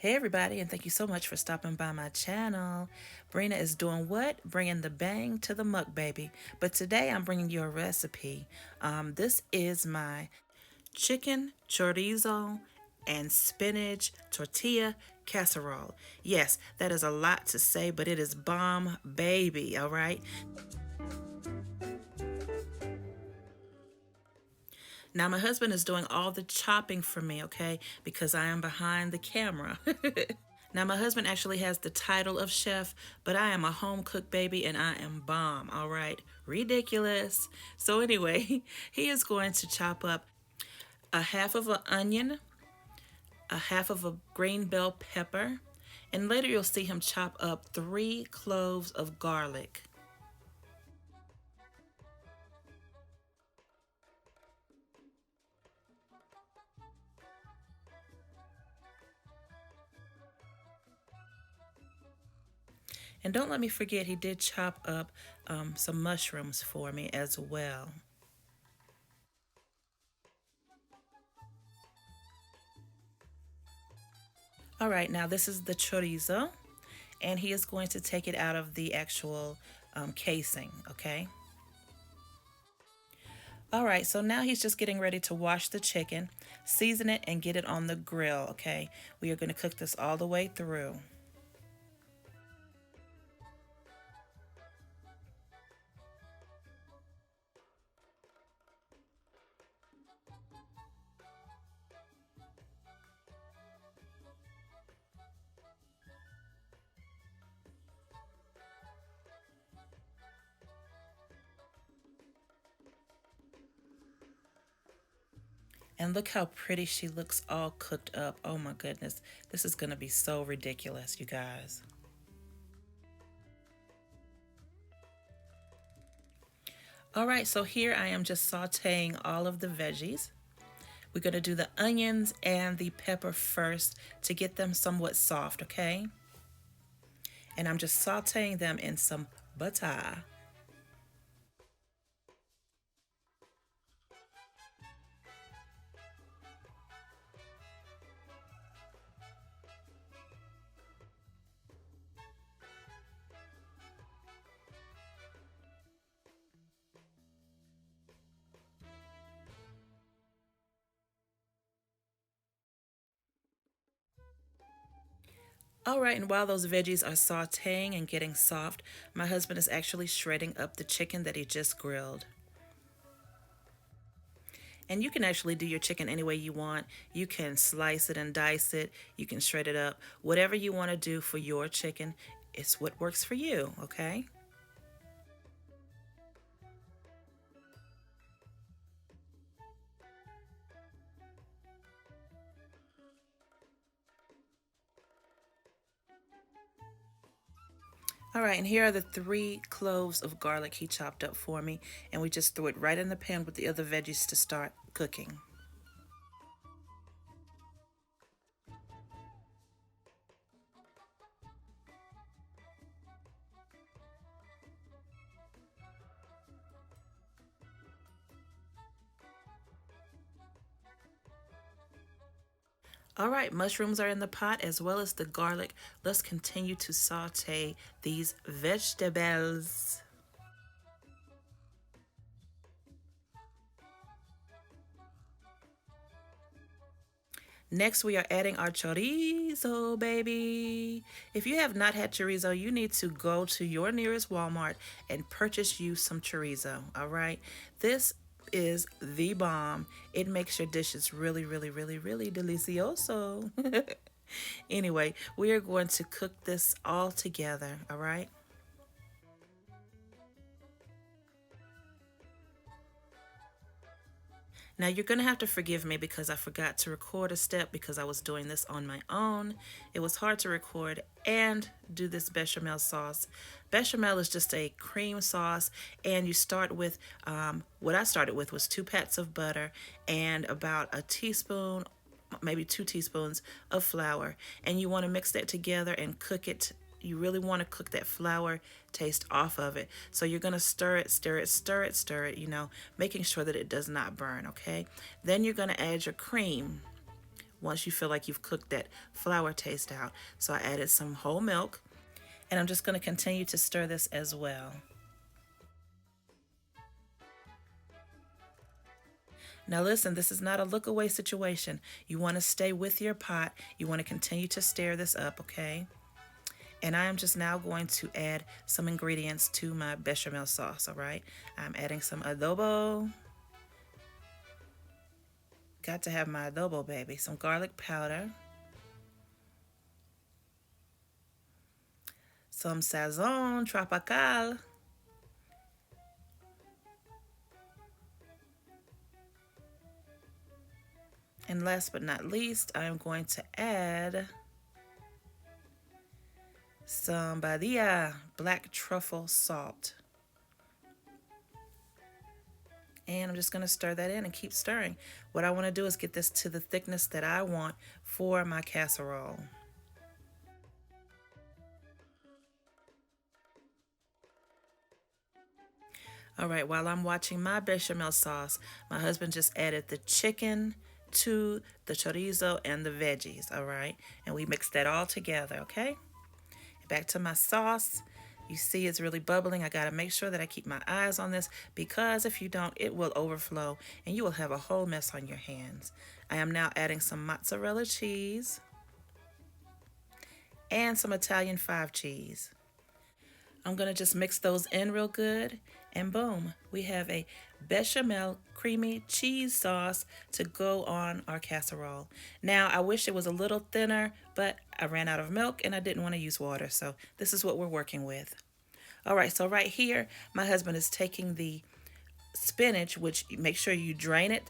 Hey everybody, and thank you so much for stopping by my channel. Brina is doing what? Bringing the bang to the muck, baby. But today I'm bringing you a recipe. This is my chicken chorizo and spinach tortilla casserole. Yes, that is a lot to say, but it is bomb, baby, all right? Now, my husband is doing all the chopping for me, okay? Because I am behind the camera. Now, my husband actually has the title of chef, but I am a home cook baby and I am bomb, all right? Ridiculous. So, anyway, he is going to chop up a half of an onion, a half of a green bell pepper, and later you'll see him chop up 3 cloves of garlic. And don't let me forget, he did chop up some mushrooms for me as well. All right, now this is the chorizo, and he is going to take it out of the actual casing, okay? All right, so now he's just getting ready to wash the chicken, season it, and get it on the grill, okay? We are going to cook this all the way through. And look how pretty she looks all cooked up. Oh my goodness. This is going to be so ridiculous, you guys. All right, so here I am just sauteing all of the veggies. We're going to do the onions and the pepper first to get them somewhat soft, okay? And I'm just sauteing them in some butter. All right, and while those veggies are sauteing and getting soft, my husband is actually shredding up the chicken that he just grilled. And you can actually do your chicken any way you want. You can slice it and dice it. You can shred it up. Whatever you want to do for your chicken, it's what works for you, okay? All right, and here are the 3 cloves of garlic he chopped up for me, and we just threw it right in the pan with the other veggies to start cooking. All right, mushrooms are in the pot as well as the garlic. Let's continue to saute these vegetables. Next, we are adding our chorizo, baby. If you have not had chorizo, you need to go to your nearest Walmart and purchase you some chorizo, all right? This is the bomb. It makes your dishes really, really, really, really delicioso. Anyway, we are going to cook this all together, all right? Now you're gonna have to forgive me because I forgot to record a step because I was doing this on my own. It was hard to record and do this bechamel sauce. Bechamel is just a cream sauce, and you start with, what I started with was 2 pats of butter and about a teaspoon, maybe 2 teaspoons of flour, and you want to mix that together and cook it. You really want to cook that flour taste off of it. So you're going to stir it, stir it, stir it, stir it, making sure that it does not burn, okay? Then you're going to add your cream, once you feel like you've cooked that flour taste out. So I added some whole milk, and I'm just going to continue to stir this as well. Now listen, this is not a look away situation. You want to stay with your pot. You want to continue to stir this up, okay? And I am just now going to add some ingredients to my bechamel sauce, all right? I'm adding some adobo. Got to have my adobo, baby. Some garlic powder. Some sazon tropical. And last but not least, I'm going to add some Buttah black truffle salt. And I'm just going to stir that in and keep stirring. What I want to do is get this to the thickness that I want for my casserole. All right, while I'm watching my bechamel sauce, my husband just added the chicken to the chorizo and the veggies, all right? And we mix that all together, okay? Back to my sauce. You see it's really bubbling. I got to make sure that I keep my eyes on this because if you don't, it will overflow and you will have a whole mess on your hands. I am now adding some mozzarella cheese and some Italian 5 cheese. I'm going to just mix those in real good, and boom, we have a bechamel creamy cheese sauce to go on our casserole. Now, I wish it was a little thinner, but I ran out of milk and I didn't want to use water, so this is what we're working with. All right, so right here, my husband is taking the spinach, which make sure you drain it,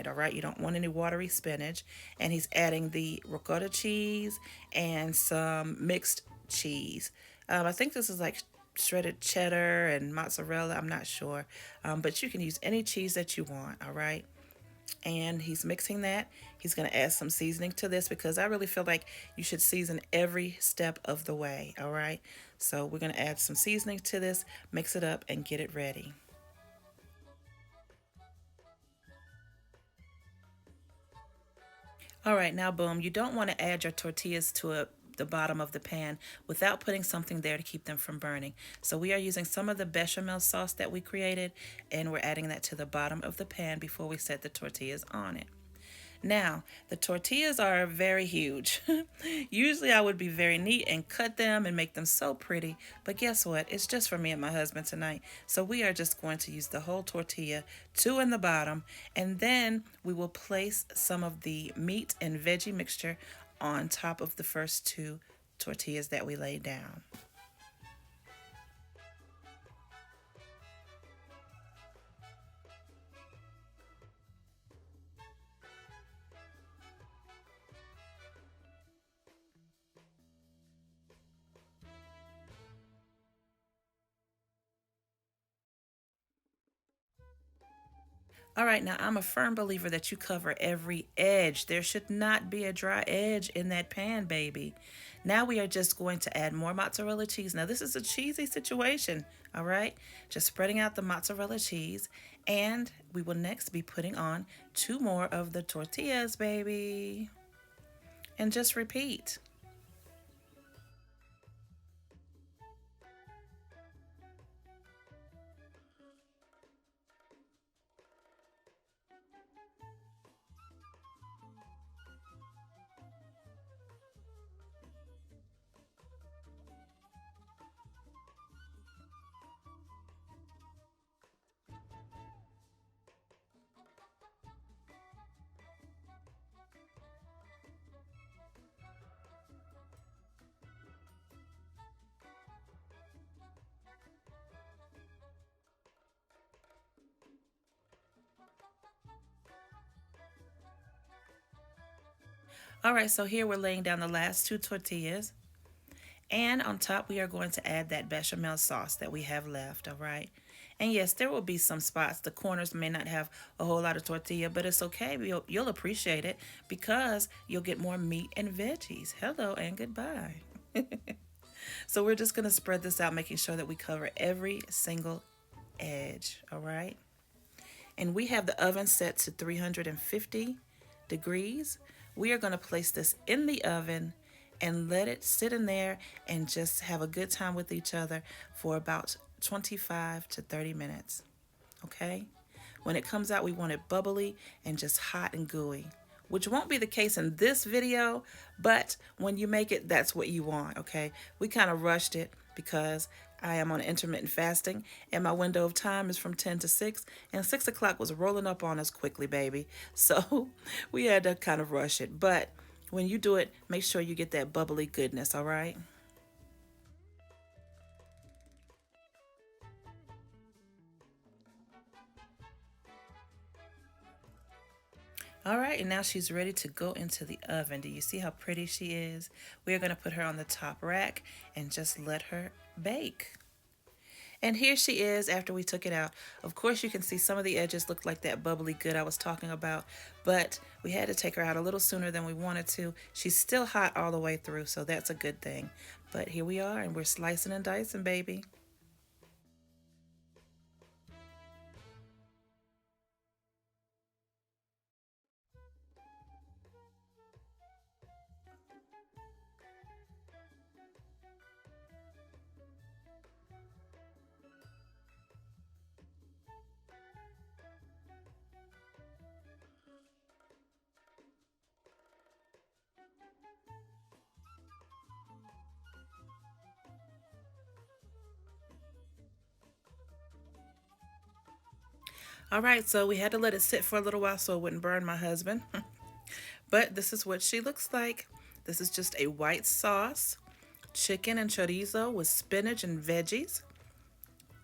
all right? You don't want any watery spinach. And he's adding the ricotta cheese and some mixed cheese. I think this is like shredded cheddar and mozzarella. I'm not sure. But you can use any cheese that you want, all right? And he's mixing that. He's going to add some seasoning to this because I really feel like you should season every step of the way, all right? So we're going to add some seasoning to this, mix it up, and get it ready. All right, now boom, you don't want to add your tortillas to the bottom of the pan without putting something there to keep them from burning. So we are using some of the bechamel sauce that we created and we're adding that to the bottom of the pan before we set the tortillas on it. Now, the tortillas are very huge. Usually I would be very neat and cut them and make them so pretty, but guess what? It's just for me and my husband tonight. So we are just going to use the whole tortilla, 2 in the bottom, and then we will place some of the meat and veggie mixture on top of the first 2 tortillas that we laid down. All right, now I'm a firm believer that you cover every edge. There should not be a dry edge in that pan, baby. Now we are just going to add more mozzarella cheese. Now this is a cheesy situation, all right? Just spreading out the mozzarella cheese. And we will next be putting on 2 more of the tortillas, baby. And just repeat. All right, so here we're laying down the last 2 tortillas. And on top, we are going to add that bechamel sauce that we have left, all right? And yes, there will be some spots. The corners may not have a whole lot of tortilla, but it's okay. You'll appreciate it because you'll get more meat and veggies. Hello and goodbye. So we're just going to spread this out, making sure that we cover every single edge, all right? And we have the oven set to 350 degrees. we are going to place this in the oven and let it sit in there and just have a good time with each other for about 25 to 30 minutes. Okay? When it comes out, we want it bubbly and just hot and gooey, which won't be the case in this video, but when you make it, that's what you want, okay? We kind of rushed it because I am on intermittent fasting, and my window of time is from 10 to 6, and 6 o'clock was rolling up on us quickly, baby. So we had to kind of rush it. But when you do it, make sure you get that bubbly goodness, all right? All right, and now she's ready to go into the oven. Do you see how pretty she is? We are going to put her on the top rack and just let her bake. And here she is after we took it out. Of course, you can see some of the edges look like that bubbly good I was talking about, but we had to take her out a little sooner than we wanted to. She's still hot all the way through, so that's a good thing. But here we are, and we're slicing and dicing, baby. All right, so we had to let it sit for a little while so it wouldn't burn my husband. But this is what she looks like. This is just a white sauce, chicken and chorizo with spinach and veggies,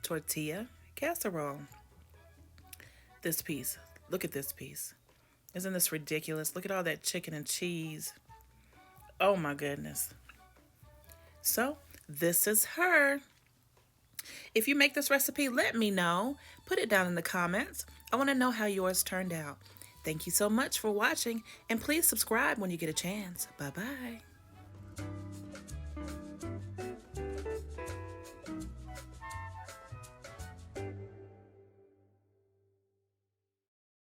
tortilla casserole. This piece, look at this piece. Isn't this ridiculous? Look at all that chicken and cheese. Oh my goodness. So this is her. If you make this recipe, let me know. Put it down in the comments. I want to know how yours turned out. Thank you so much for watching, and please subscribe when you get a chance. Bye-bye.